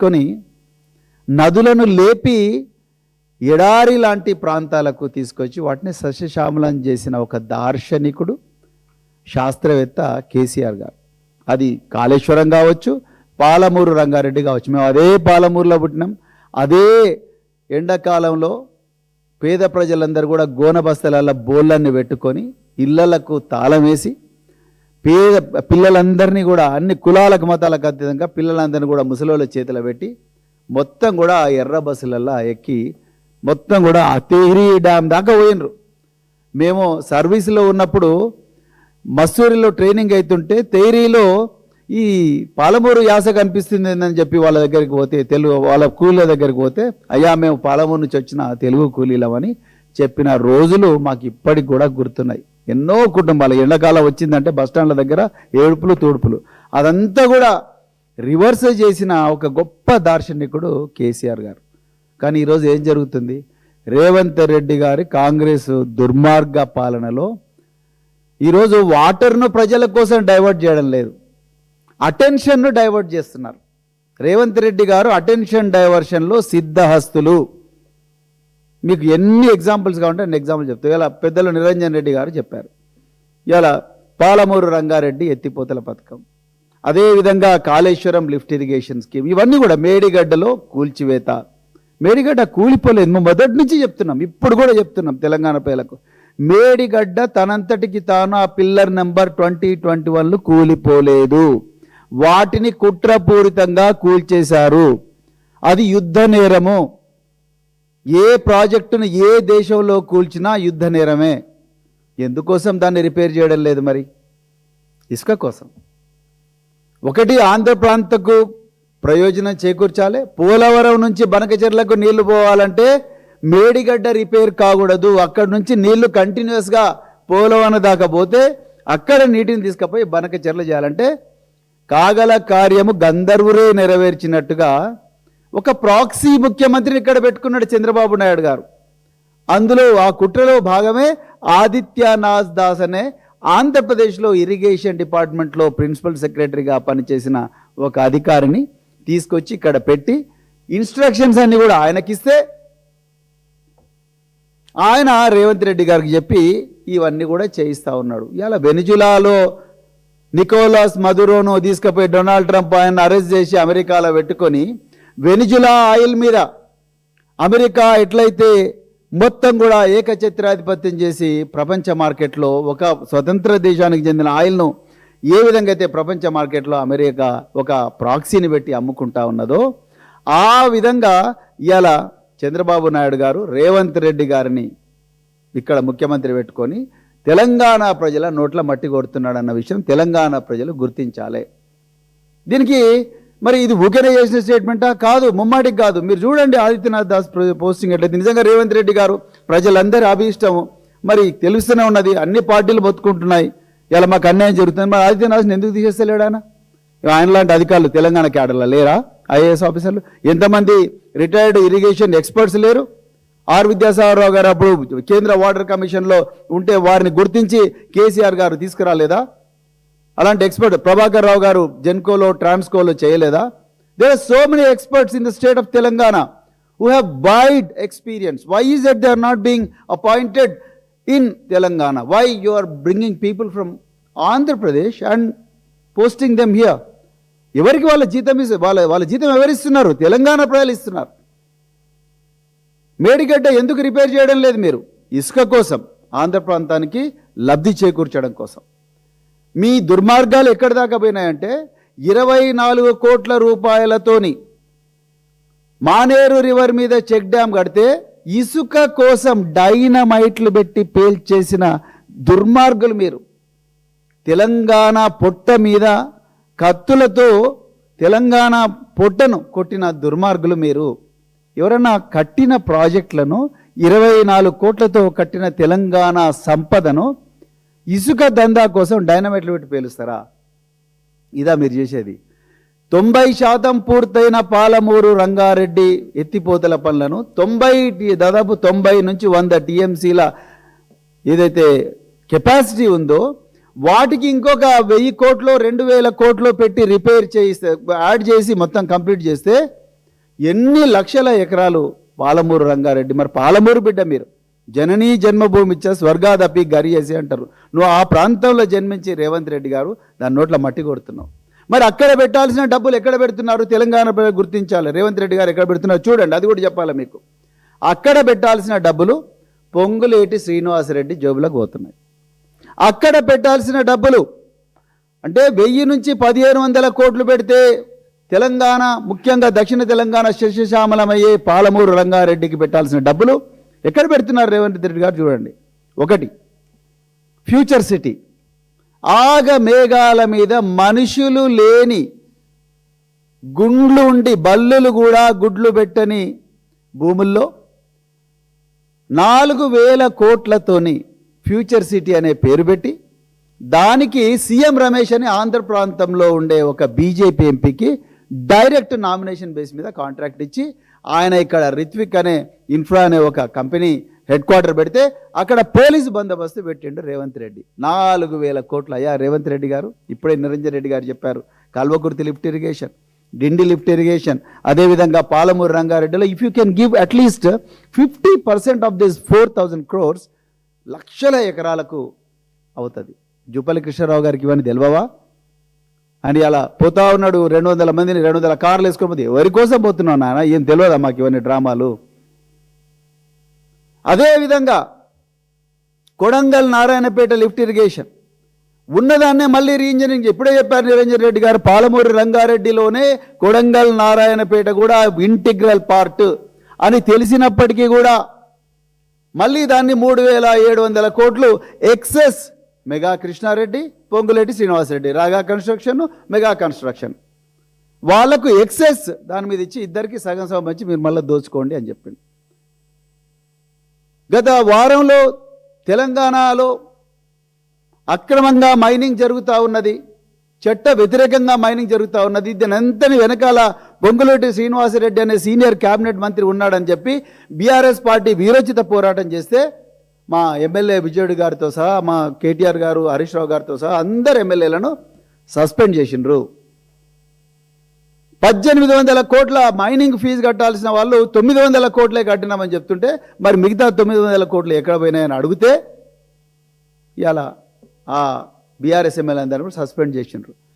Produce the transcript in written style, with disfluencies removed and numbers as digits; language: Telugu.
కొని నదులను లేపి ఎడారి లాంటి ప్రాంతాలకు తీసుకొచ్చి వాటిని సస్యశ్యామలం చేసిన ఒక దార్శనికుడు శాస్త్రవేత్త కేసీఆర్ గారు. అది కాళేశ్వరం కావచ్చు, పాలమూరు రంగారెడ్డి కావచ్చు. మేము అదే పాలమూరులో పుట్టినాం. అదే ఎండాకాలంలో పేద ప్రజలందరూ కూడా గోన బస్తల బోళ్ళన్ని పెట్టుకొని ఇళ్లకు తాళం వేసి పేద పిల్లలందరినీ కూడా అన్ని కులాలకు మతాలకు అతీతంగా పిల్లలందరినీ కూడా ముసలోళ్ళ చేతిలో పెట్టి మొత్తం కూడా ఆ ఎర్ర బస్సులలో ఎక్కి మొత్తం కూడా ఆ తెహ్రీ డ్యామ్ దాకా పోయినరు. మేము సర్వీస్లో ఉన్నప్పుడు మస్సూరిలో ట్రైనింగ్ అవుతుంటే తెహ్రీలో ఈ పాలమూరు యాస కనిపిస్తుంది అని చెప్పి వాళ్ళ దగ్గరికి పోతే, తెలుగు వాళ్ళ కూలీల దగ్గరికి పోతే, అయ్యా మేము పాలమూరు నుంచి వచ్చిన తెలుగు కూలీలమని చెప్పిన రోజులు మాకు ఇప్పటికి కూడా గుర్తున్నాయి. ఎన్నో కుటుంబాలు ఎండాకాలం వచ్చిందంటే బస్టాండ్ల దగ్గర ఏడుపులు తూడుపులు, అదంతా కూడా రివర్స్ చేసిన ఒక గొప్ప దార్శనికుడు కేసీఆర్ గారు. కానీ ఈరోజు ఏం జరుగుతుంది? రేవంత్ రెడ్డి గారి కాంగ్రెస్ దుర్మార్గ పాలనలో ఈరోజు వాటర్ను ప్రజల కోసం డైవర్ట్ చేయడం లేదు, అటెన్షన్ను డైవర్ట్ చేస్తున్నారు. రేవంత్ రెడ్డి గారు అటెన్షన్ డైవర్షన్లో సిద్ధహస్తులు. మీకు ఎన్ని ఎగ్జాంపుల్స్ కావాలంటే అన్ని ఎగ్జాంపుల్ చెప్తాను. ఇలా పెద్దలు నిరంజన్ రెడ్డి గారు చెప్పారు. ఇలా పాలమూరు రంగారెడ్డి ఎత్తిపోతల పథకం, అదేవిధంగా కాళేశ్వరం లిఫ్ట్ ఇరిగేషన్ స్కీమ్, ఇవన్నీ కూడా మేడిగడ్డలో కూల్చివేత. మేడిగడ్డ కూలిపోలేదు, మేము మొదటి నుంచి చెప్తున్నాం, ఇప్పుడు కూడా చెప్తున్నాం తెలంగాణ ప్రజలకు. మేడిగడ్డ తనంతటికి తాను ఆ పిల్లర్ నెంబర్ 2021 కూలిపోలేదు, వాటిని కుట్రపూరితంగా కూల్చేశారు. అది యుద్ధ నేరము. ఏ ప్రాజెక్టును ఏ దేశంలో కూల్చినా యుద్ధ నేరమే. ఎందుకోసం దాన్ని రిపేర్ చేయడం లేదు? మరి ఇసుక కోసం. ఒకటి ఆంధ్ర ప్రాంతకు ప్రయోజనం చేకూర్చాలి. పోలవరం నుంచి బనకచెర్లకు నీళ్లు పోవాలంటే మేడిగడ్డ రిపేర్ కాకూడదు. అక్కడి నుంచి నీళ్లు కంటిన్యూస్గా పోలవరం దాకా పోతే అక్కడ నీటిని తీసుకుపోయి బనకచెర్ల చేయాలంటే కాగల కార్యము గంధర్వురే నెరవేర్చినట్టుగా ఒక ప్రాక్సీ ముఖ్యమంత్రిని ఇక్కడ పెట్టుకున్నాడు చంద్రబాబు నాయుడు గారు. అందులో ఆ కుట్రలో భాగమే ఆదిత్యనాథ్ దాస్ అనే ఆంధ్రప్రదేశ్లో ఇరిగేషన్ డిపార్ట్మెంట్లో ప్రిన్సిపల్ సెక్రటరీగా పనిచేసిన ఒక అధికారిని తీసుకొచ్చి ఇక్కడ పెట్టి ఇన్స్ట్రక్షన్స్ అన్ని కూడా ఆయనకిస్తే ఆయన రేవంత్ రెడ్డి గారికి చెప్పి ఇవన్నీ కూడా చేయిస్తూ ఉన్నాడు. ఇలా వెనిజులాలో నికోలాస్ మదురోను తీసుకుపోయి డొనాల్డ్ ట్రంప్ ఆయన అరెస్ట్ చేసి అమెరికాలో పెట్టుకొని వెనిజులా ఆయిల్ మీద అమెరికా ఎట్లయితే మొత్తం కూడా ఏకఛత్రాధిపత్యం చేసి ప్రపంచ మార్కెట్లో ఒక స్వతంత్ర దేశానికి చెందిన ఆయిల్ను ఏ విధంగా అయితే ప్రపంచ మార్కెట్లో అమెరికా ఒక ప్రాక్సీని పెట్టి అమ్ముకుంటా ఉన్నదో ఆ విధంగా ఇవాళ చంద్రబాబు నాయుడు గారు రేవంత్ రెడ్డి గారిని ఇక్కడ ముఖ్యమంత్రి పెట్టుకొని తెలంగాణ ప్రజల నోట్ల మట్టి కొడుతున్నాడు అన్న విషయం తెలంగాణ ప్రజలు గుర్తించాలి. దీనికి మరి ఇది ఊకనే చేసిన స్టేట్మెంటా? కాదు, ముమ్మాటికి కాదు. మీరు చూడండి ఆదిత్యనాథ్ దాస్ పోస్టింగ్ ఎట్లయితే నిజంగా రేవంత్ రెడ్డి గారు ప్రజలందరి అభీష్టము మరి తెలుస్తూనే ఉన్నది. అన్ని పార్టీలు బతుకుంటున్నాయి, ఇలా మాకు అన్యాయం జరుగుతుంది. మరి ఆదిత్యనాథ్ని ఎందుకు తీసేస్తలేడు ఆయన? ఆయన లాంటి అధికారులు తెలంగాణ క్యాడర్లో లేరా? ఐఏఎస్ ఆఫీసర్లు ఎంతమంది రిటైర్డ్ ఇరిగేషన్ ఎక్స్పర్ట్స్ లేరు? ఆర్ విద్యాసాగరరావు గారు అప్పుడు కేంద్ర వాటర్ కమిషన్లో ఉంటే వారిని గుర్తించి కేసీఆర్ గారు తీసుకురాలేదా? అలాంటి ఎక్స్పర్ట్ ప్రభాకర్ రావు గారు జెన్కోలో ట్రాన్స్కోలో చేయలేదా? There are so many experts in the state of Telangana who have wide experience. Why is that they are not being appointed in Telangana? Why you are bringing people from Andhra Pradesh and posting them here? ఎవరికి వాళ్ళ జీతం వాళ్ళ జీతం ఎవరిస్తున్నారు? తెలంగాణ ప్రజలు ఇస్తున్నారు. మేడిగడ్డ ఎందుకు రిపేర్ చేయడం లేదు మీరు? ఇసుక కోసం, ఆంధ్ర ప్రాంతానికి లబ్ధి చేకూర్చడం కోసం. మీ దుర్మార్గాలు ఎక్కడి దాకా పోయినాయంటే 24 కోట్ల రూపాయలతోని మానేరు రివర్ మీద చెక్ డ్యామ్ కడితే ఇసుక కోసం డైనమైట్లు పెట్టి పేల్చేసిన దుర్మార్గులు మీరు. తెలంగాణ పొట్ట మీద కత్తులతో తెలంగాణ పొట్టను కొట్టిన దుర్మార్గులు మీరు. ఎవరన్నా కట్టిన ప్రాజెక్టులను 24 కోట్లతో కట్టిన తెలంగాణ సంపదను ఇసుక దందా కోసం డైనమైట్లు పెట్టి పేలుస్తారా? ఇదా మీరు చేసేది? 90% పూర్తయిన పాలమూరు రంగారెడ్డి ఎత్తిపోతల పనులను దాదాపు 90 నుంచి 100 టీఎంసీల ఏదైతే కెపాసిటీ ఉందో వాటికి ఇంకొక 1000 కోట్లు 2000 కోట్లు పెట్టి రిపేర్ చేయిస్తే యాడ్ చేసి మొత్తం కంప్లీట్ చేస్తే ఎన్ని లక్షల ఎకరాలు పాలమూరు రంగారెడ్డి. మరి పాలమూరు బిడ్డ మీరు, జననీ జన్మభూమి ఇచ్చా స్వర్గాదపి గరియేసి అంటారు. నువ్వు ఆ ప్రాంతంలో జన్మించి రేవంత్ రెడ్డి గారు దాని నోట్ల మట్టి కొడుతున్నావు. మరి అక్కడ పెట్టాల్సిన డబ్బులు ఎక్కడ పెడుతున్నారు? తెలంగాణ గుర్తించాలి. రేవంత్ రెడ్డి గారు ఎక్కడ పెడుతున్నారు చూడండి, అది కూడా చెప్పాలి మీకు. అక్కడ పెట్టాల్సిన డబ్బులు పొంగులేటి శ్రీనివాసరెడ్డి జోబులకు పోతున్నాయి. అక్కడ పెట్టాల్సిన డబ్బులు అంటే 1000 నుంచి 1500 కోట్లు పెడితే తెలంగాణ, ముఖ్యంగా దక్షిణ తెలంగాణ శస్యశ్యామలమయ్యే పాలమూరు రంగారెడ్డికి పెట్టాల్సిన డబ్బులు ఎక్కడ పెడుతున్నారు రేవంత్ రెడ్డి గారు చూడండి. ఒకటి, ఫ్యూచర్ సిటీ, ఆగ మేఘాల మీద మనుషులు లేని, గుండ్లు ఉండి బల్లులు కూడా గుడ్లు పెట్టని భూముల్లో 4000 కోట్లతోని ఫ్యూచర్ సిటీ అనే పేరు పెట్టి, దానికి సీఎం రమేష్ అని ఆంధ్ర ప్రాంతంలో ఉండే ఒక బీజేపీ ఎంపీకి డైరెక్ట్ నామినేషన్ బేస్ మీద కాంట్రాక్ట్ ఇచ్చి, ఆయన ఇక్కడ రిత్విక్ అనే ఇన్ఫ్రా అనే ఒక కంపెనీ హెడ్ క్వార్టర్ పెడితే అక్కడ పోలీసు బందోబస్తు పెట్టిండు రేవంత్ రెడ్డి. 4000 కోట్లు. అయ్యా రేవంత్ రెడ్డి గారు, ఇప్పుడే నిరంజన్ రెడ్డి గారు చెప్పారు, Kalwakurthy lift irrigation, Dindi lift irrigation, అదేవిధంగా పాలమూరు రంగారెడ్డిలో if you can give at least 50% of this 4000 crores, లక్షల ఎకరాలకు అవుతుంది. జూపల్లి కృష్ణారావు గారికి ఇవన్నీ తెలియవా? అని అలా పోతా ఉన్నాడు, 200 మందిని 200 కార్లు వేసుకోకపోతే ఎవరి కోసం పోతున్నావు నాన్న, ఏం తెలియదా మాకు ఇవన్నీ డ్రామాలు? అదేవిధంగా కొడంగల్ నారాయణపేట లిఫ్ట్ ఇరిగేషన్ ఉన్నదాన్నే మళ్ళీ రీఇంజనీరింగ్, ఇప్పుడే చెప్పారు నిరంజన్ రెడ్డి గారు, పాలమూరు రంగారెడ్డిలోనే కొడంగల్ నారాయణపేట కూడా ఇంటిగ్రల్ పార్ట్ అని తెలిసినప్పటికీ కూడా మళ్ళీ దాన్ని 3700 కోట్లు ఎక్సెస్ మెగా కృష్ణారెడ్డి, పొంగులేటి శ్రీనివాసరెడ్డి, రాగా కన్స్ట్రక్షన్, మెగా కన్స్ట్రక్షన్, వాళ్లకు ఎక్సెస్ దాని మీద ఇచ్చి ఇద్దరికి సగం సగం వచ్చి మీరు మళ్ళీ దోచుకోండి అని చెప్పింది. గత వారంలో తెలంగాణలో అక్రమంగా మైనింగ్ జరుగుతూ ఉన్నది, చట్ట వ్యతిరేకంగా మైనింగ్ జరుగుతూ ఉన్నది. దీనంతని వెనకాల పొంగులేటి శ్రీనివాసరెడ్డి అనే సీనియర్ క్యాబినెట్ మంత్రి ఉన్నాడని చెప్పి బీఆర్ఎస్ పార్టీ వీరోచిత పోరాటం చేస్తే మా ఎమ్మెల్యే విజయుడు గారితో సహా, మా కేటీఆర్ గారు, హరీష్ రావు గారితో సహా అందరు ఎమ్మెల్యేలను సస్పెండ్ చేసిండ్రు. 1800 కోట్ల మైనింగ్ ఫీజు కట్టాల్సిన వాళ్ళు 900 కోట్లే కట్టినామని చెప్తుంటే మరి మిగతా 900 కోట్లు ఎక్కడ పోయినాయని అడిగితే ఇలా ఆ బీఆర్ఎస్ ఎమ్మెల్యే అందరూ సస్పెండ్ చేసిండ్రు.